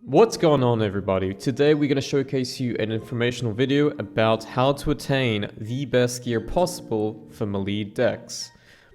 What's going on, everybody? Today we're going to showcase you an informational video about how to attain the best gear possible for melee decks.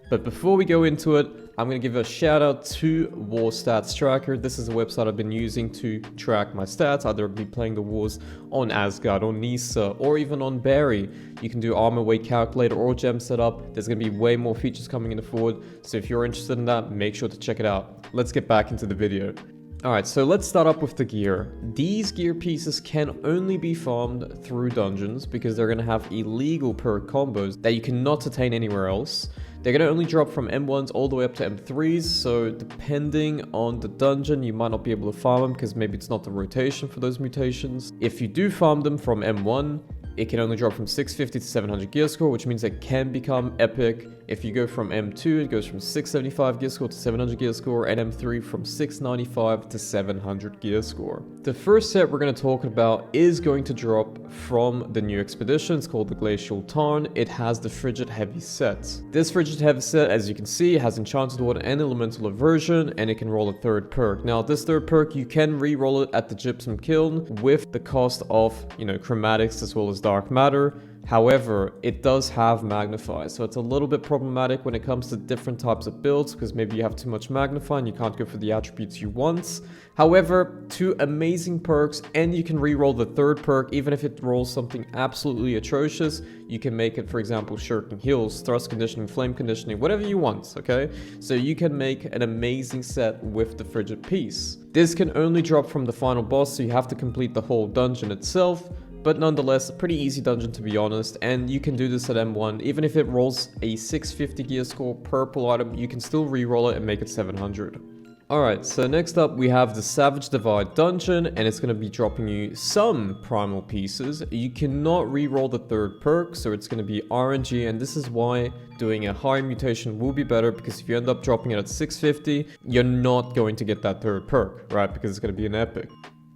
But before we go into it, I'm going to give a shout out to WARSTATSTRACKER. This is a website I've been using to track my stats, either be playing the wars on Asgard, on Nisa, or even on Barry. You can do armor weight calculator or gem setup. There's going to be way more features coming in the forward, so if you're interested in that, make sure to check it out. Let's get back into the video. Alright, so let's start up with the gear. These gear pieces can only be farmed through dungeons because they're going to have illegal perk combos that you cannot attain anywhere else. They're going to only drop from M1s all the way up to M3s, so depending on the dungeon, you might not be able to farm them because maybe it's not the rotation for those mutations. If you do farm them from M1, it can only drop from 650 to 700 gear score, which means it can become epic. If you go from M2, it goes from 675 gear score to 700 gear score, and M3 from 695 to 700 gear score. The first set we're going to talk about is going to drop from the new expedition. It's called the Glacial Tarn. It has the Frigid Heavy set. This Frigid Heavy set, as you can see, has Enchanted Water and Elemental Aversion, and it can roll a third perk. Now, this third perk, you can re-roll it at the Gypsum Kiln with the cost of, chromatics as well as dark matter. However, it does have magnify, so it's a little bit problematic when it comes to different types of builds, because maybe you have too much magnify and you can't go for the attributes you want. However, two amazing perks, and you can re-roll the third perk. Even if it rolls something absolutely atrocious, you can make it, for example, shirking heals, thrust conditioning, flame conditioning, whatever you want, okay? So you can make an amazing set with the Frigid piece. This can only drop from the final boss, so you have to complete the whole dungeon itself. But nonetheless, a pretty easy dungeon, to be honest, and you can do this at M1. Even if it rolls a 650 gear score purple item, you can still re-roll it and make it 700. Alright, so next up we have the Savage Divide dungeon, and it's going to be dropping you some primal pieces. You cannot re-roll the third perk, so it's going to be RNG, and this is why doing a higher mutation will be better, because if you end up dropping it at 650, you're not going to get that third perk, right? Because it's going to be an epic.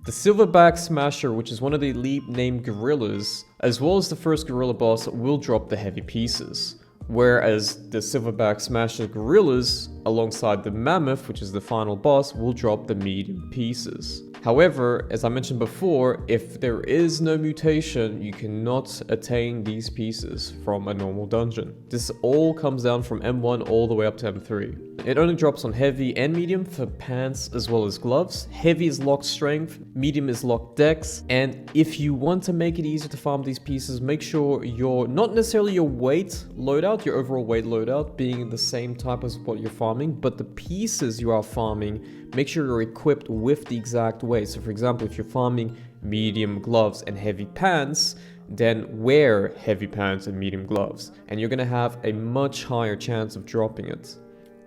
The Silverback Smasher, which is one of the elite named gorillas, as well as the first gorilla boss, will drop the heavy pieces. Whereas the Silverback Smasher gorillas, alongside the Mammoth, which is the final boss, will drop the medium pieces. However, as I mentioned before, if there is no mutation, you cannot attain these pieces from a normal dungeon. This all comes down from M1 all the way up to M3. It only drops on heavy and medium for pants as well as gloves. Heavy is locked strength, medium is locked dex, and if you want to make it easier to farm these pieces, make sure not necessarily your weight loadout, your overall weight loadout being the same type as what you're farming, but the pieces you are farming, make sure you're equipped with the exact way. So for example, if you're farming medium gloves and heavy pants, then wear heavy pants and medium gloves, and you're going to have a much higher chance of dropping it.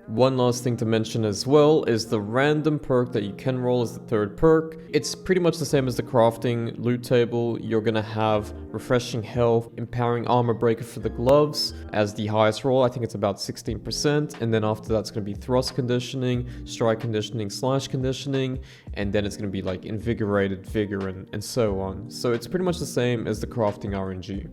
One last thing to mention as well is the random perk that you can roll as the third perk. It's pretty much the same as the crafting loot table. You're going to have refreshing health, empowering armor breaker for the gloves as the highest roll. I think it's about 16%, and then after that it's going to be thrust conditioning, strike conditioning, slash conditioning, and then it's going to be like invigorated vigor and so on. So it's pretty much the same as the crafting RNG.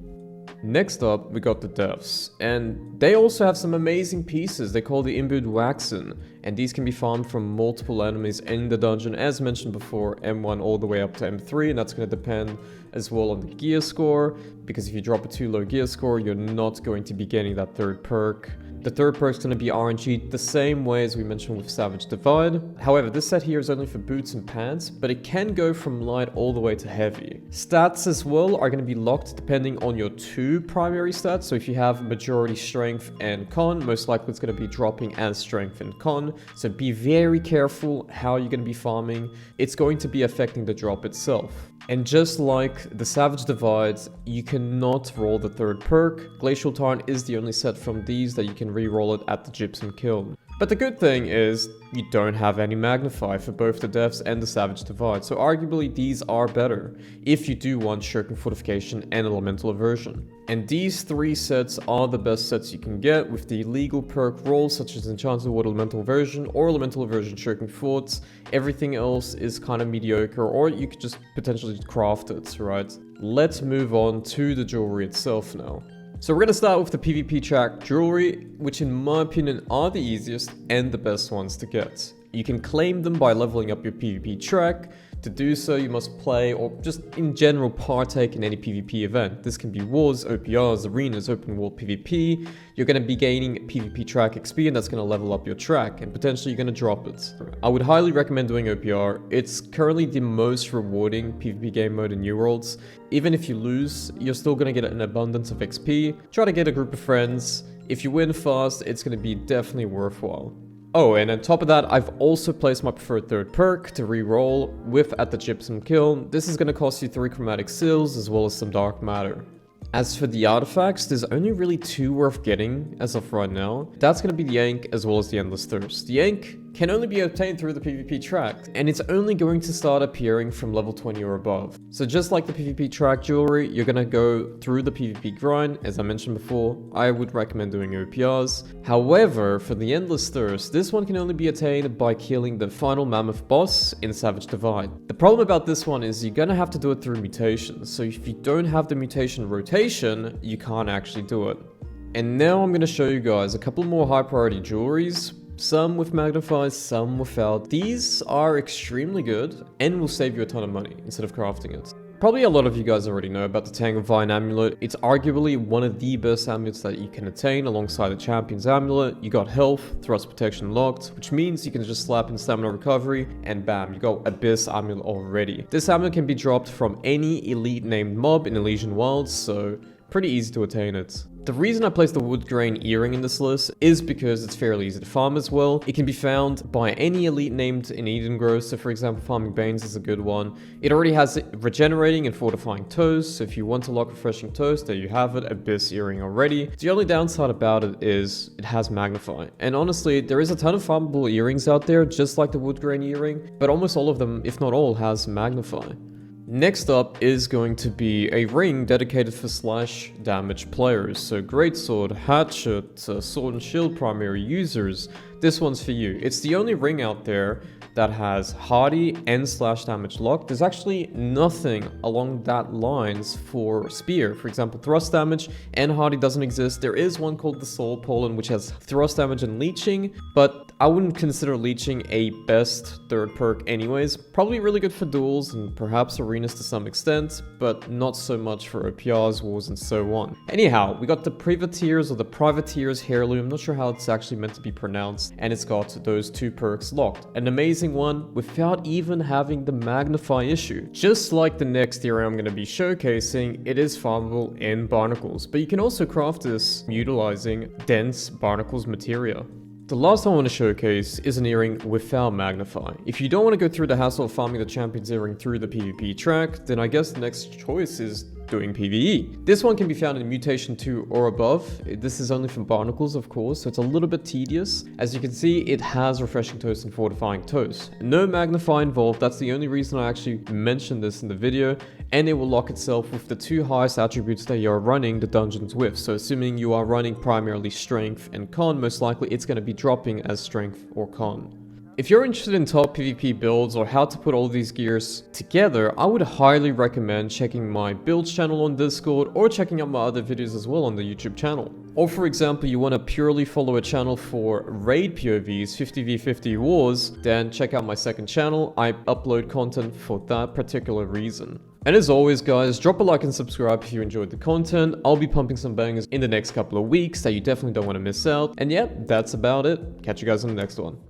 Next up, we got the devs, and they also have some amazing pieces. They call the Imbued Waxen, and these can be farmed from multiple enemies in the dungeon, as mentioned before, M1 all the way up to M3, and that's going to depend as well on the gear score, because if you drop a too low gear score, you're not going to be getting that third perk. The third perk is going to be RNG the same way as we mentioned with Savage Divide. However, this set here is only for boots and pants, but it can go from light all the way to heavy. Stats as well are going to be locked depending on your two primary stats. So if you have majority strength and con, most likely it's going to be dropping as strength and con. So be very careful how you're going to be farming. It's going to be affecting the drop itself. And just like the Savage Divide, you cannot roll the third perk. Glacial Tarn is the only set from these that you can re-roll it at the Gypsum Kiln. But the good thing is you don't have any magnify for both the devs and the Savage Divide, so arguably these are better if you do want Shirking Fortification and Elemental Aversion. And these three sets are the best sets you can get with the legal perk rolls such as Enchanted Water Elemental Aversion or Elemental Aversion Shirking Forts. Everything else is kind of mediocre, or you could just potentially craft it, right? Let's move on to the jewelry itself now. So we're going to start with the PvP track jewelry, which in my opinion are the easiest and the best ones to get. You can claim them by leveling up your PvP track To do so, you must play or just in general partake in any PvP event. This can be wars, OPRs, arenas, open world PvP. You're going to be gaining PvP track XP and that's going to level up your track and potentially you're going to drop it. I would highly recommend doing OPR. It's currently the most rewarding PvP game mode in New Worlds. Even if you lose, you're still going to get an abundance of XP. Try to get a group of friends. If you win fast, it's going to be definitely worthwhile. Oh, and on top of that, I've also placed my preferred third perk to re-roll with at the Gypsum Kiln. This is going to cost you 3 chromatic seals as well as some dark matter. As for the artifacts, there's only really 2 worth getting as of right now. That's going to be the Ankh as well as the Endless Thirst. The Ankh can only be obtained through the PvP track, and it's only going to start appearing from level 20 or above. So just like the PvP track jewelry, you're going to go through the PvP grind. As I mentioned before, I would recommend doing OPRs. However, for the Endless Thirst, this one can only be attained by killing the final mammoth boss in Savage Divide. The problem about this one is you're going to have to do it through mutations. So if you don't have the mutation rotation, you can't actually do it. And now I'm going to show you guys a couple more high priority jewelries. Some with magnifiers, some without. These are extremely good and will save you a ton of money instead of crafting it. Probably a lot of you guys already know about the Tang of Vine amulet. It's arguably one of the best amulets that you can attain alongside the Champion's amulet. You got health, thrust protection locked, which means you can just slap in stamina recovery and bam, you got BIS amulet already. This amulet can be dropped from any elite named mob in Elysian Wilds, so pretty easy to attain it. The reason I placed the wood grain earring in this list is because it's fairly easy to farm as well. It can be found by any elite named in Eden Grove, so for example farming Banes is a good one. It already has regenerating and fortifying toes, so if you want to lock refreshing toes, there you have it, a BIS earring already. The only downside about it is it has magnify, and honestly there is a ton of farmable earrings out there just like the wood grain earring, but almost all of them, if not all, has magnify. Next up is going to be a ring dedicated for slash damage players. So greatsword, hatchet, sword and shield primary users. This one's for you. It's the only ring out there that has hardy and slash damage locked. There's actually nothing along that lines for spear. For example, thrust damage and hardy doesn't exist. There is one called the Soul Pollen, which has thrust damage and leeching, but I wouldn't consider leeching a best third perk anyways. Probably really good for duels and perhaps arenas to some extent, but not so much for OPRs, wars, and so on. Anyhow, we got the Privateers or the Privateers Heirloom. I'm not sure how it's actually meant to be pronounced, and it's got those 2 perks locked. An amazing one without even having the magnify issue. Just like the next area I'm going to be showcasing, it is farmable in barnacles, but you can also craft this utilizing dense barnacles materia. The last one I want to showcase is an earring without magnify. If you don't want to go through the hassle of farming the champion's earring through the PvP track, then I guess the next choice is doing PvE. This one can be found in Mutation 2 or above. This is only from barnacles, of course, so it's a little bit tedious. As you can see, it has refreshing toast and fortifying toast. No magnify involved, that's the only reason I actually mentioned this in the video, and it will lock itself with the 2 highest attributes that you're running the dungeons with. So assuming you are running primarily strength and con, most likely it's going to be dropping as strength or con. If you're interested in top PvP builds or how to put all these gears together, I would highly recommend checking my builds channel on Discord or checking out my other videos as well on the YouTube channel. Or for example, you want to purely follow a channel for raid POVs, 50v50 wars, then check out my second channel. I upload content for that particular reason. And as always guys, drop a like and subscribe if you enjoyed the content. I'll be pumping some bangers in the next couple of weeks that you definitely don't want to miss out. And yeah, that's about it. Catch you guys on the next one.